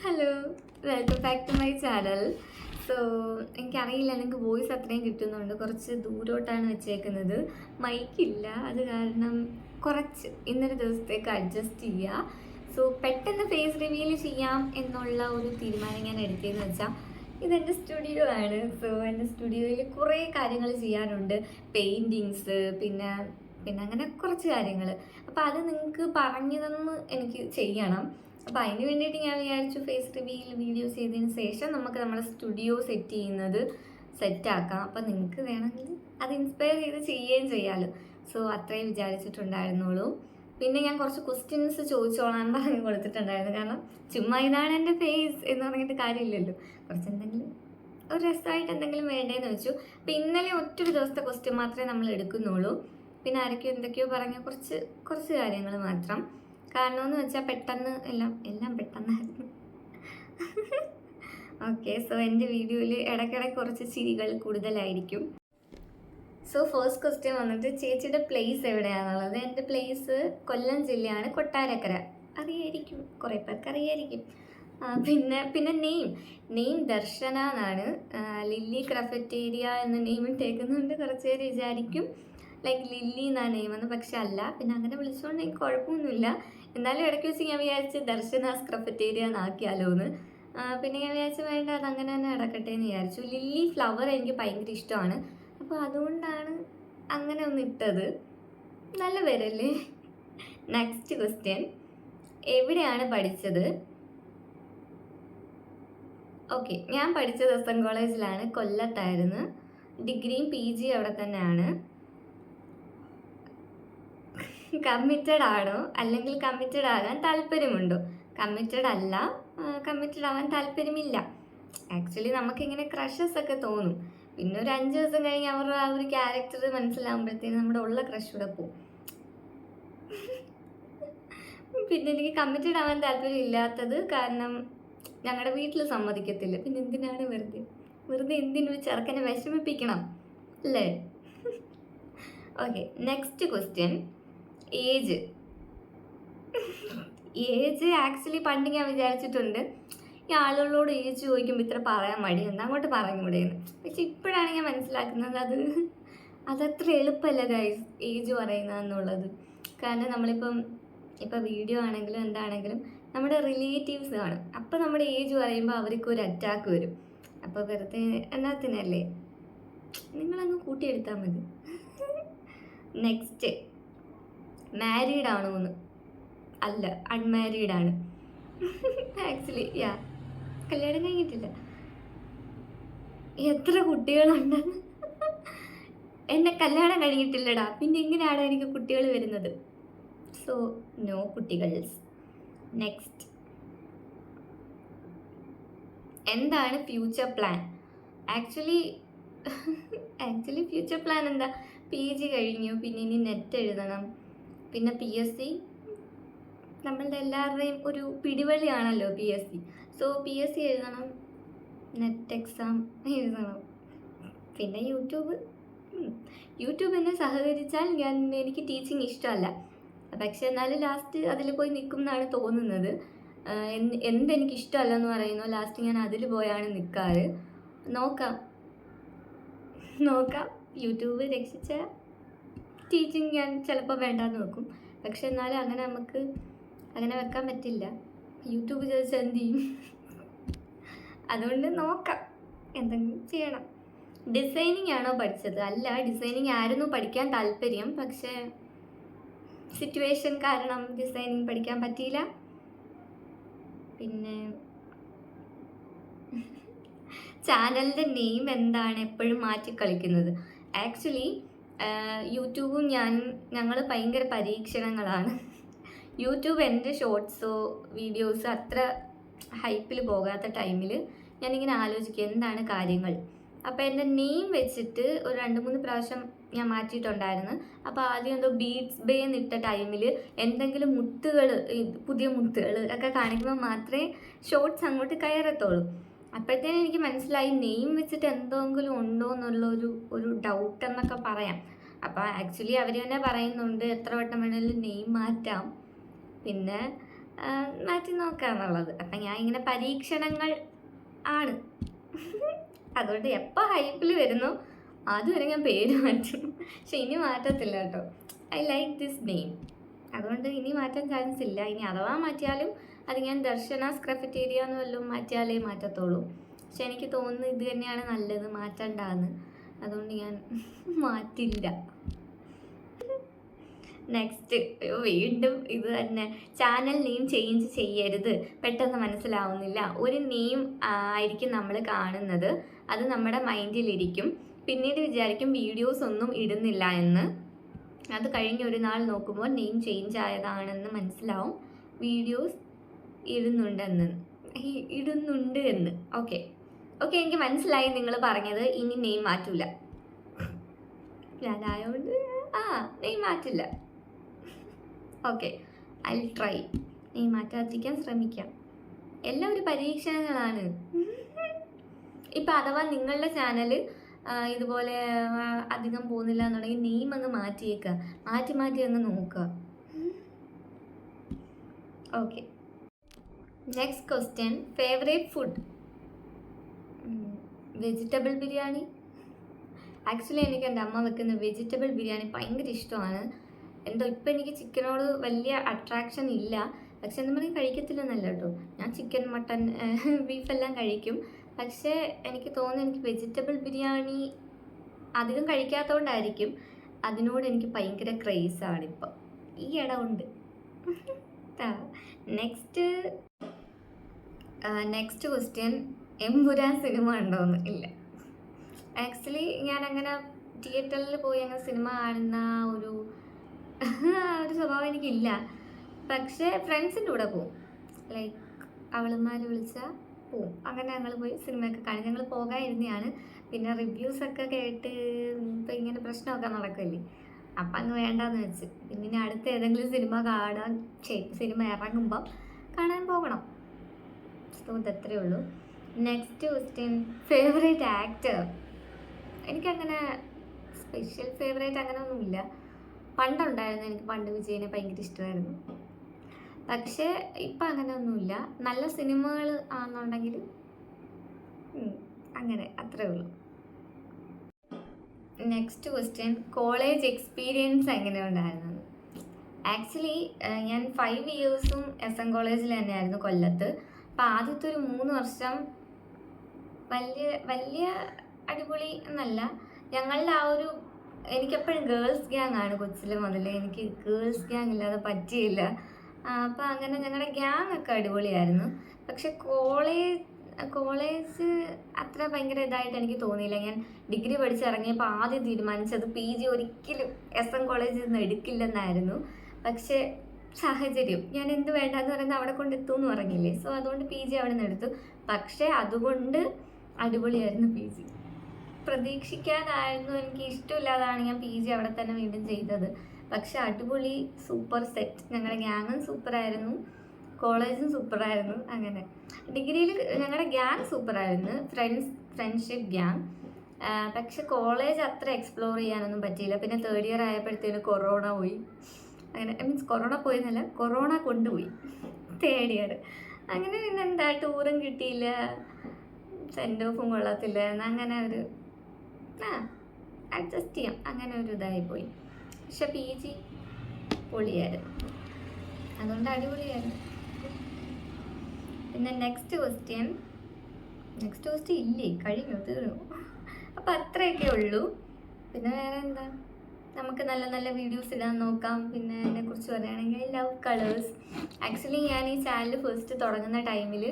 Hello, welcome back to my channel. So എനിക്കറിയില്ല നിങ്ങൾക്ക് voice അത്രയും കിട്ടുന്നുണ്ട്. കുറച്ച് ദൂരോട്ടാണ് വെച്ചേക്കുന്നത്, മൈക്കില്ല. അത് കാരണം കുറച്ച് ഇന്നൊരു ദിവസത്തേക്ക് അഡ്ജസ്റ്റ് ചെയ്യുക. സോ പെട്ടെന്ന് ഫേസ് റിവീൽ ചെയ്യാം എന്നുള്ള ഒരു തീരുമാനം ഞാൻ എടുത്തതെന്ന് വെച്ചാൽ ഇതെൻ്റെ സ്റ്റുഡിയോ ആണ്. സോ എൻ്റെ സ്റ്റുഡിയോയിൽ കുറേ കാര്യങ്ങൾ ചെയ്യാനുണ്ട്. പെയിൻറ്റിങ്സ്, പിന്നെ അങ്ങനെ കുറച്ച് കാര്യങ്ങൾ. അപ്പോൾ അത് നിങ്ങൾക്ക് പറഞ്ഞു തന്ന് എനിക്ക് ചെയ്യണം. അപ്പോൾ അതിന് വേണ്ടിയിട്ട് ഞാൻ വിചാരിച്ചു ഫേസ് റിവീൽ വീഡിയോസ് ചെയ്തതിന് ശേഷം നമുക്ക് നമ്മുടെ സ്റ്റുഡിയോ സെറ്റാക്കാം. അപ്പോൾ നിങ്ങൾക്ക് വേണമെങ്കിൽ അത് ഇൻസ്പയർ ചെയ്ത് ചെയ്യുകയും ചെയ്യാമല്ലോ. സോ അത്രയും വിചാരിച്ചിട്ടുണ്ടായിരുന്നുള്ളൂ. പിന്നെ ഞാൻ കുറച്ച് ക്വസ്റ്റ്യൻസ് ചോദിച്ചോളാൻ പറഞ്ഞു കൊടുത്തിട്ടുണ്ടായിരുന്നു. കാരണം ചുമ്മാ ഇതാണ് എൻ്റെ ഫേസ് എന്ന് പറഞ്ഞിട്ട് കാര്യമില്ലല്ലോ, കുറച്ച് എന്തെങ്കിലും ഒരു രസമായിട്ട് എന്തെങ്കിലും വേണ്ടേന്ന് വെച്ചു. അപ്പോൾ ഇന്നലെ ഒറ്റൊരു ദിവസത്തെ ക്വസ്റ്റ്യൻ മാത്രമേ നമ്മൾ എടുക്കുന്നുള്ളൂ. പിന്നെ ആരൊക്കെയോ എന്തൊക്കെയോ പറഞ്ഞ കുറച്ച് കാര്യങ്ങൾ മാത്രം. കാരണമെന്ന് വെച്ചാൽ പെട്ടെന്ന് എല്ലാം പെട്ടെന്നായിരുന്നു. ഓക്കെ, സോ എൻ്റെ വീഡിയോയിൽ ഇടയ്ക്കിടയ്ക്ക് കുറച്ച് ചിരികൾ കൂടുതലായിരിക്കും. സോ ഫസ്റ്റ് ക്വസ്റ്റ്യൻ വന്നിട്ട് ചേച്ചിയുടെ പ്ലേസ് എവിടെയാണെന്നുള്ളത്. എൻ്റെ പ്ലേസ് കൊല്ലം ജില്ലയാണ്, കൊട്ടാരക്കര. അറിയായിരിക്കും, കുറേ പേർക്ക് അറിയായിരിക്കും. പിന്നെ നെയിം ദർശന എന്നാണ്. ലില്ലി ക്രഫറ്റേരിയ എന്ന നെയിം ഇട്ടേക്കുന്നുണ്ട്. കുറച്ച് പേര് വിചാരിക്കും ലൈക്ക് ലില്ലി എന്നാ നെയിമെന്ന്, പക്ഷെ അല്ല. പിന്നെ അങ്ങനെ വിളിച്ചുകൊണ്ട് എനിക്ക് കുഴപ്പമൊന്നുമില്ല. എന്നാലും ഇടയ്ക്ക് വെച്ച് ഞാൻ വിചാരിച്ച് ദർശനാസ് ക്രഫറ്റേരിയ എന്നാക്കിയാലോ എന്ന്. പിന്നെ ഞാൻ വിചാരിച്ച് വേണ്ട, അതങ്ങനെ തന്നെ നടക്കട്ടെ എന്ന് വിചാരിച്ചു. ലില്ലി ഫ്ലവർ എനിക്ക് ഭയങ്കര ഇഷ്ടമാണ്, അപ്പോൾ അതുകൊണ്ടാണ് അങ്ങനെ ഒന്ന് ഇട്ടത്. നല്ല പേരല്ലേ. നെക്സ്റ്റ് ക്വസ്റ്റ്യൻ, എവിടെയാണ് പഠിച്ചത്? ഓക്കെ, ഞാൻ പഠിച്ചത് എസ് എൻ കോളേജിലാണ്, കൊല്ലത്തായിരുന്നു. ഡിഗ്രിയും PG അവിടെ തന്നെയാണ്. കമ്മിറ്റഡ് ആണോ അല്ലെങ്കിൽ കമ്മിറ്റഡ് ആകാൻ താല്പര്യമുണ്ടോ? കമ്മിറ്റഡ് അല്ല, കമ്മിറ്റഡ് ആവാൻ താല്പര്യമില്ല. ആക്ച്വലി നമുക്കിങ്ങനെ ക്രഷസ് ഒക്കെ തോന്നും. പിന്നെ ഒരു 5 ദിവസം കഴിഞ്ഞ് അവരുടെ ആ ഒരു ക്യാരക്ടർ മനസ്സിലാകുമ്പോഴത്തേനും നമ്മുടെ ഉള്ള ക്രഷ് ഇവിടെ പോകും. പിന്നെ എനിക്ക് കമ്മിറ്റഡ് ആവാൻ താല്പര്യം ഇല്ലാത്തത് കാരണം ഞങ്ങളുടെ വീട്ടിൽ സമ്മതിക്കത്തില്ല. പിന്നെ എന്തിനാണ് വെറുതെ എന്തിനൊരു ചെറുക്കനെ വിഷമിപ്പിക്കണം അല്ലേ? Okay, next question, age actually പണ്ട് ഞാൻ വിചാരിച്ചിട്ടുണ്ട് ഈ ആളുകളോട് ഏജ് ചോദിക്കുമ്പോൾ ഇത്ര പറയാൻ മടിയുണ്ട്, അങ്ങോട്ട് പറഞ്ഞുകൂടെയെന്ന്. പക്ഷെ ഇപ്പോഴാണ് ഞാൻ മനസ്സിലാക്കുന്നത് അതത്ര എളുപ്പമല്ല ഗൈസ് ഏജ് പറയുന്നതെന്നുള്ളത്. കാരണം നമ്മളിപ്പം വീഡിയോ ആണെങ്കിലും എന്താണെങ്കിലും നമ്മുടെ റിലേറ്റീവ്സ് കാണും. അപ്പം നമ്മുടെ ഏജ് പറയുമ്പോൾ അവർക്ക് ഒരു അറ്റാക്ക് വരും. അപ്പോൾ വെറുതെ എന്നാത്തിനല്ലേ, നിങ്ങളങ്ങ് കൂട്ടിയെടുത്താൽ മതി. നെക്സ്റ്റ്, മാരീഡ് ആണോ എന്ന്. അല്ല, അൺമാരീഡ് ആണ്. ആക്ച്വലി കല്യാണം കഴിഞ്ഞിട്ടില്ല. എത്ര കുട്ടികളുണ്ടെന്ന്. എന്നെ കല്യാണം കഴിഞ്ഞിട്ടില്ലടാ, പിന്നെ എങ്ങനെയാണ് എനിക്ക് കുട്ടികൾ വരുന്നത്? സോ നോ കുട്ടികൾസ്. നെക്സ്റ്റ്, എന്താണ് future plan? Actually future plan എന്താ, PG കഴിഞ്ഞു, പിന്നെ ഇനി നെറ്റ് എഴുതണം, പിന്നെ PSC. നമ്മളുടെ എല്ലാവരുടെയും ഒരു പിടിവള്ളിയാണല്ലോ PSC. സോ PSC എഴുതണം, നെറ്റ് എക്സാം എഴുതണം, പിന്നെ യൂട്യൂബ് എന്നെ സഹകരിച്ചാൽ എനിക്ക് ടീച്ചിങ് ഇഷ്ടമല്ല. പക്ഷെ എന്നാലും ലാസ്റ്റ് അതിൽ പോയി നിൽക്കും എന്നാണ് തോന്നുന്നത്. എന്തെനിക്ക് ഇഷ്ടമല്ല എന്ന് പറയുന്നു, ലാസ്റ്റ് ഞാൻ അതിൽ പോയാണ് നിൽക്കാറ്. നോക്കാം. യൂട്യൂബ് രക്ഷിച്ച ടീച്ചിങ് ഞാൻ ചിലപ്പോൾ വേണ്ടാന്ന് വെക്കും. പക്ഷെ എന്നാലും അങ്ങനെ വെക്കാൻ പറ്റില്ല. യൂട്യൂബ് ചോദിച്ചാൽ എന്ത് ചെയ്യും? അതുകൊണ്ട് നോക്കാം, എന്തെങ്കിലും ചെയ്യണം. ഡിസൈനിങ് ആണോ പഠിച്ചത്? അല്ല, ഡിസൈനിങ് ആയിരുന്നു പഠിക്കാൻ താല്പര്യം. പക്ഷേ സിറ്റുവേഷൻ കാരണം ഡിസൈനിങ് പഠിക്കാൻ പറ്റിയില്ല. പിന്നെ ചാനലിൻ്റെ നെയിം എന്താണ് എപ്പോഴും മാറ്റി കളിക്കുന്നത്? ആക്ച്വലി യൂട്യൂബും ഞങ്ങൾ ഭയങ്കര പരീക്ഷണങ്ങളാണ്. യൂട്യൂബ് എൻ്റെ ഷോർട്സോ വീഡിയോസോ അത്ര ഹൈപ്പിൽ പോകാത്ത ടൈമിൽ ഞാനിങ്ങനെ ആലോചിക്കുക എന്താണ് കാര്യങ്ങൾ. അപ്പോൾ എൻ്റെ നെയിം വെച്ചിട്ട് ഒരു 2-3 പ്രാവശ്യം ഞാൻ മാറ്റിയിട്ടുണ്ടായിരുന്നു. അപ്പോൾ ആദ്യം എന്തോ ബീഡ്സ് ബേ എന്നിട്ട ടൈമിൽ എന്തെങ്കിലും പുതിയ മുത്തുകൾ ഒക്കെ കാണിക്കുമ്പോൾ മാത്രമേ ഷോർട്സ് അങ്ങോട്ട് കയറത്തുള്ളൂ. അപ്പോഴത്തേനും എനിക്ക് മനസ്സിലായി നെയിം വെച്ചിട്ട് എന്തെങ്കിലും ഉണ്ടോ എന്നുള്ള ഒരു ഡൗട്ട് എന്നൊക്കെ പറയാം. അപ്പോൾ ആക്ച്വലി അവർ തന്നെ പറയുന്നുണ്ട് എത്ര വട്ടം വേണമെങ്കിലും നെയിം മാറ്റാം. പിന്നെ മാറ്റി നോക്കാന്നുള്ളത്. അപ്പം ഞാൻ ഇങ്ങനെ പരീക്ഷണങ്ങൾ ആണ്. അതുകൊണ്ട് എപ്പോൾ ഹൈപ്പിൽ വരുന്നു അതുവരെ ഞാൻ പേര് മാറ്റും. പക്ഷെ ഇനി മാറ്റത്തില്ല കേട്ടോ. I like this name. അതുകൊണ്ട് ഇനി മാറ്റാൻ ചാൻസ് ഇല്ല. ഇനി അഥവാ മാറ്റിയാലും അത് ഞാൻ ദർശനാസ് ക്രഫറ്റേരിയ എന്ന് വല്ലതും മാറ്റിയാലേ മാറ്റത്തുള്ളൂ. പക്ഷെ എനിക്ക് തോന്നുന്നു ഇത് തന്നെയാണ് നല്ലത്, മാറ്റണ്ടാന്ന്. അതുകൊണ്ട് ഞാൻ മാറ്റില്ല. നെക്സ്റ്റ്, വീണ്ടും ഇത് തന്നെ. ചാനൽ നെയിം ചേഞ്ച് ചെയ്യരുത്, പെട്ടെന്ന് മനസ്സിലാവുന്നില്ല. ഒരു നെയിം ആയിരിക്കും നമ്മൾ കാണുന്നത്, അത് നമ്മുടെ മൈൻഡിലിരിക്കും. പിന്നീട് വിചാരിക്കും വീഡിയോസ് ഒന്നും ഇടുന്നില്ല എന്ന്. അത് കഴിഞ്ഞ് ഒരു നാൾ നോക്കുമ്പോൾ നെയിം ചേഞ്ച് ആയതാണെന്ന് മനസ്സിലാവും, വീഡിയോസ് ഇടുന്നുണ്ട് എന്ന്. ഓക്കെ, എനിക്ക് മനസ്സിലായി നിങ്ങൾ പറഞ്ഞത്. ഇനി നെയിം മാറ്റൂല. ഞാനായോണ്ട് നെയിം മാറ്റില്ല. Okay, I try. നെയിം മാറ്റാതിരിക്കാൻ ശ്രമിക്കാം. എല്ലാം ഒരു പരീക്ഷണങ്ങളാണ്. ഇപ്പം അഥവാ നിങ്ങളുടെ ചാനൽ ഇതുപോലെ അധികം പോകുന്നില്ല എന്നുണ്ടെങ്കിൽ നെയിം അങ്ങ് മാറ്റിയേക്കുക, മാറ്റി അങ്ങ് നോക്കുക. Okay, next question. Favourite food? Vegetable biryani. Actually എനിക്ക് എൻ്റെ അമ്മ വെക്കുന്ന വെജിറ്റബിൾ ബിരിയാണി ഭയങ്കര ഇഷ്ടമാണ്. എന്തോ ഇപ്പം എനിക്ക് ചിക്കനോട് വലിയ അട്രാക്ഷൻ ഇല്ല. പക്ഷെ എന്താ പറയുക, കഴിക്കത്തില്ലെന്നല്ല കേട്ടോ. ഞാൻ ചിക്കൻ, മട്ടൺ, ബീഫെല്ലാം കഴിക്കും. പക്ഷേ എനിക്ക് തോന്നുന്നു എനിക്ക് വെജിറ്റബിൾ ബിരിയാണി അധികം കഴിക്കാത്തതുകൊണ്ടായിരിക്കും അതിനോട് എനിക്ക് ഭയങ്കര ക്രേസാണ് ഇപ്പം. ഈ ഇടമുണ്ട്. Next question. എമ്പുരാൻ സിനിമ ഉണ്ടോയെന്ന്? ഇല്ല. ആക്ച്വലി ഞാൻ അങ്ങനെ തിയേറ്ററിൽ പോയി അങ്ങനെ സിനിമ കാണുന്ന ഒരു സ്വഭാവം എനിക്കില്ല. പക്ഷേ ഫ്രണ്ട്സിൻ്റെ കൂടെ പോവും. ലൈക്ക് അവളുമാർ വിളിച്ചാൽ പോവും. അങ്ങനെ ഞങ്ങൾ പോയി സിനിമയൊക്കെ കാണും. ഞങ്ങൾ പോകാതിരുന്നതാണ്. പിന്നെ റിവ്യൂസൊക്കെ കേട്ട് ഇപ്പം ഇങ്ങനെ പ്രശ്നമൊക്കെ നടക്കില്ലേ, അപ്പം അങ്ങ് വേണ്ടാന്ന് വെച്ച്. പിന്നെ ഇനി അടുത്ത ഏതെങ്കിലും സിനിമ ഇറങ്ങുമ്പം കാണാൻ പോകണം. സോ ഇതത്രയേ ഉള്ളൂ. Next question. Favourite actor? എനിക്കങ്ങനെ സ്പെഷ്യൽ ഫേവറേറ്റ് അങ്ങനെ ഒന്നുമില്ല. പണ്ടുണ്ടായിരുന്നു, എനിക്ക് പണ്ട് വിജയനെ ഭയങ്കര ഇഷ്ടമായിരുന്നു. പക്ഷേ ഇപ്പം അങ്ങനെ ഒന്നുമില്ല. നല്ല സിനിമകൾ ആണെന്നുണ്ടെങ്കിൽ അങ്ങനെ അത്രേ ഉള്ളൂ. Next question. കോളേജ് എക്സ്പീരിയൻസ് എങ്ങനെ ഉണ്ടായിരുന്നു? ആക്ച്വലി ഞാൻ 5 ഇയേഴ്സും SM കോളേജിൽ തന്നെയായിരുന്നു, കൊല്ലത്ത്. അപ്പോൾ ആദ്യത്തെ ഒരു 3 വർഷം വലിയ അടിപൊളി എന്നല്ല. ഞങ്ങളുടെ എനിക്കെപ്പോഴും ഗേൾസ് ഗ്യാങ് ആണ്. കൊച്ചിലെ മുതലേ എനിക്ക് ഗേൾസ് ഗ്യാങ് ഇല്ലാതെ പറ്റിയില്ല. അപ്പോൾ അങ്ങനെ ഞങ്ങളുടെ ഗ്യാങ് ഒക്കെ അടിപൊളിയായിരുന്നു. പക്ഷെ കോളേജ് അത്ര ഭയങ്കര ഇതായിട്ട് എനിക്ക് തോന്നിയില്ല. ഞാൻ ഡിഗ്രി പഠിച്ചിറങ്ങിയപ്പോൾ ആദ്യം തീരുമാനിച്ചത് PG ഒരിക്കലും SM കോളേജിൽ നിന്ന് എടുക്കില്ലെന്നായിരുന്നു. പക്ഷേ സാഹചര്യം, ഞാൻ എന്ത് വേണ്ടെന്ന് പറയുന്നത് അവിടെ കൊണ്ടെത്തും എന്ന് പറഞ്ഞില്ലേ. സോ അതുകൊണ്ട് PG അവിടെ നിന്ന് എടുത്തു. പക്ഷേ അതുകൊണ്ട് അടിപൊളിയായിരുന്നു PG. പ്രതീക്ഷിക്കാനായിരുന്നു, എനിക്ക് ഇഷ്ടമില്ലാതാണ് ഞാൻ PG അവിടെ തന്നെ വീണ്ടും ചെയ്തത്. പക്ഷെ അടിപൊളി, സൂപ്പർ സെറ്റ്. ഞങ്ങളുടെ ഗ്യാങ്ങും സൂപ്പറായിരുന്നു, കോളേജും സൂപ്പറായിരുന്നു. അങ്ങനെ ഡിഗ്രിയിൽ ഞങ്ങളുടെ ഗ്യാങ് സൂപ്പറായിരുന്നു, ഫ്രണ്ട്ഷിപ്പ് ഗ്യാങ്. പക്ഷെ കോളേജ് അത്ര എക്സ്പ്ലോർ ചെയ്യാനൊന്നും പറ്റിയില്ല. പിന്നെ 3rd ഇയർ ആയപ്പോഴത്തേന് കൊറോണ പോയി. അങ്ങനെ മീൻസ് കൊറോണ പോയെന്നല്ല, കൊറോണ കൊണ്ടുപോയി 3rd ഇയർ. അങ്ങനെ പിന്നെ എന്താ, ടൂറും കിട്ടിയില്ല, സെൻഡ് ഓഫും കൊള്ളത്തില്ല. അങ്ങനെ ഒരു അഡ്ജസ്റ്റ് ചെയ്യാം, അങ്ങനെ ഒരു ഇതായിപ്പോയി. പക്ഷെ PG പൊളിയായിരുന്നു, അതുകൊണ്ട് അടിപൊളിയായിരുന്നു. പിന്നെ നെക്സ്റ്റ് ക്വസ്റ്റ്യൻ ഇല്ലേ, കഴിഞ്ഞു, തീർന്നു. അപ്പം അത്രയൊക്കെ ഉള്ളൂ. പിന്നെ വേറെ എന്താ, നമുക്ക് നല്ല നല്ല വീഡിയോസ് ഇടാൻ നോക്കാം. പിന്നെ എന്നെക്കുറിച്ച് പറയുകയാണെങ്കിൽ ലവ് കളേഴ്സ്. ആക്ച്വലി ഞാൻ ഈ ചാനൽ ഫസ്റ്റ് തുടങ്ങുന്ന ടൈമിൽ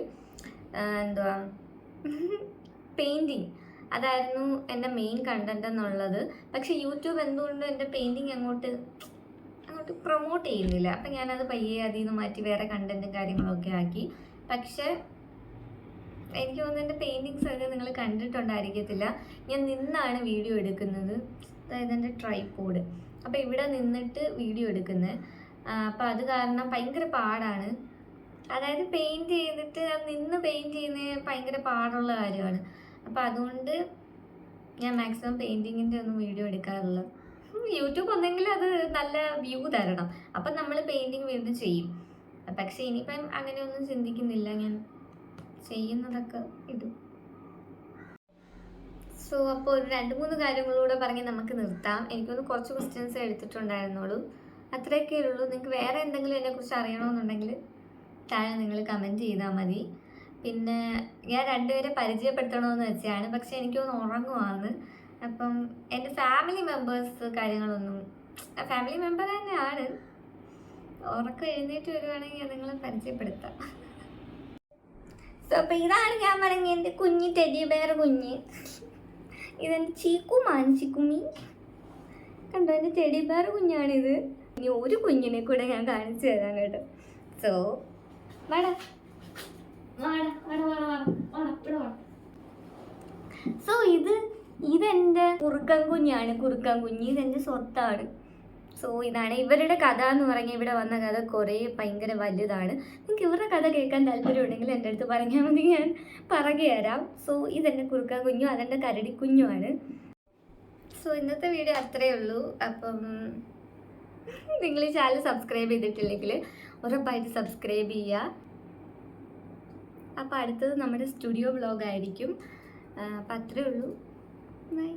പെയിൻറ്റിങ് അതായിരുന്നു എൻ്റെ മെയിൻ കണ്ടന്റ് എന്നുള്ളത്. പക്ഷേ യൂട്യൂബ് എന്തുകൊണ്ടും എൻ്റെ പെയിൻറ്റിങ് അങ്ങോട്ട് പ്രൊമോട്ട് ചെയ്യുന്നില്ല. അപ്പം ഞാനത് പയ്യെ അതിൽ നിന്ന് മാറ്റി വേറെ കണ്ടന്റും കാര്യങ്ങളൊക്കെ ആക്കി. പക്ഷേ എനിക്ക് തോന്നുന്നു എൻ്റെ പെയിൻറ്റിങ്സ് ഒക്കെ നിങ്ങൾ കണ്ടിട്ടുണ്ടായിരിക്കത്തില്ല. ഞാൻ നിന്നാണ് വീഡിയോ എടുക്കുന്നത്, അതായത് എൻ്റെ ട്രൈപോഡ്. അപ്പോൾ ഇവിടെ നിന്നിട്ട് വീഡിയോ എടുക്കുന്നത്. അപ്പോൾ അത് കാരണം ഭയങ്കര പാടാണ്. അതായത് പെയിൻറ്റ് ചെയ്തിട്ട് അത് നിന്ന് പെയിൻറ്റ് ചെയ്യുന്നത് ഭയങ്കര പാടുള്ള കാര്യമാണ്. അപ്പോൾ അതുകൊണ്ട് ഞാൻ മാക്സിമം പെയിൻറ്റിങ്ങിൻ്റെ ഒന്നും വീഡിയോ എടുക്കാറില്ല. യൂട്യൂബ് ഒന്നെങ്കിൽ അത് നല്ല വ്യൂ തരണം, അപ്പം നമ്മൾ പെയിൻറ്റിങ് വീണ്ടും ചെയ്യും. പക്ഷേ ഇനിയിപ്പം അങ്ങനെയൊന്നും ചിന്തിക്കുന്നില്ല, ഞാൻ ചെയ്യുന്നതൊക്കെ ഇടും. സോ അപ്പോൾ ഒരു 2-3 കാര്യങ്ങളൂടെ പറഞ്ഞ് നമുക്ക് നിർത്താം. എനിക്കൊന്ന് കുറച്ച് ക്വസ്റ്റ്യൻസ് എടുത്തിട്ടുണ്ടായിരുന്നുള്ളൂ, അത്രയൊക്കെ ഉള്ളൂ. നിങ്ങൾക്ക് വേറെ എന്തെങ്കിലും എന്നെക്കുറിച്ച് അറിയണമെന്നുണ്ടെങ്കിൽ താഴെ നിങ്ങൾ കമൻറ്റ് ചെയ്താൽ മതി. പിന്നെ ഞാൻ 2 പേരെ പരിചയപ്പെടുത്തണമെന്ന് വെച്ചാണ്, പക്ഷേ എനിക്കൊന്ന് ഉറങ്ങുവാണ്. അപ്പം എൻ്റെ ഫാമിലി മെമ്പേഴ്സ് കാര്യങ്ങളൊന്നും, ഫാമിലി മെമ്പർ തന്നെയാണ്, ഉറക്കം എഴുന്നേറ്റ് വരുവാണെങ്കിൽ നിങ്ങളെ പരിചയപ്പെടുത്താം. സോ അപ്പോൾ ഇതാണ് ഞാൻ പറഞ്ഞ എൻ്റെ കുഞ്ഞ് ടെഡി ബെയർ കുഞ്ഞ്. ഇതെൻ്റെ ചിക്കുമ്മി കണ്ടോ, എൻ്റെ ടെഡി ബെയർ കുഞ്ഞാണിത്. ഇനി ഒരു കുഞ്ഞിനെ കൂടെ ഞാൻ കാണിച്ചു തരാം കേട്ടോ. സോ സോ ഇതെൻ്റെ കുറുക്കൻ കുഞ്ഞാണ്, കുറുക്കൻ കുഞ്ഞ്, ഇതെൻ്റെ സ്വത്താണ്. സോ ഇതാണ് ഇവരുടെ കഥ എന്ന് പറഞ്ഞാൽ, ഇവിടെ വന്ന കഥ കുറേ ഭയങ്കര വലുതാണ്. നിങ്ങൾക്ക് ഇവരുടെ കഥ കേൾക്കാൻ താല്പര്യമുണ്ടെങ്കിൽ എൻ്റെ അടുത്ത് പറഞ്ഞാൽ മതി, ഞാൻ പറഞ്ഞു തരാം. സോ ഇതെൻ്റെ കുറുക്കൻ കുഞ്ഞും അതെൻ്റെ കരടിക്കുഞ്ഞുമാണ്. സോ ഇന്നത്തെ വീഡിയോ അത്രയേ ഉള്ളൂ. അപ്പം നിങ്ങൾ ഈ ചാനൽ സബ്സ്ക്രൈബ് ചെയ്തിട്ടില്ലെങ്കിൽ ഉറപ്പായിട്ട് സബ്സ്ക്രൈബ് ചെയ്യുക. അപ്പോൾ അടുത്തത് നമ്മുടെ സ്റ്റുഡിയോ വ്ലോഗ് ആയിരിക്കും. അപ്പം അത്രയേ ഉള്ളൂ. ബൈ.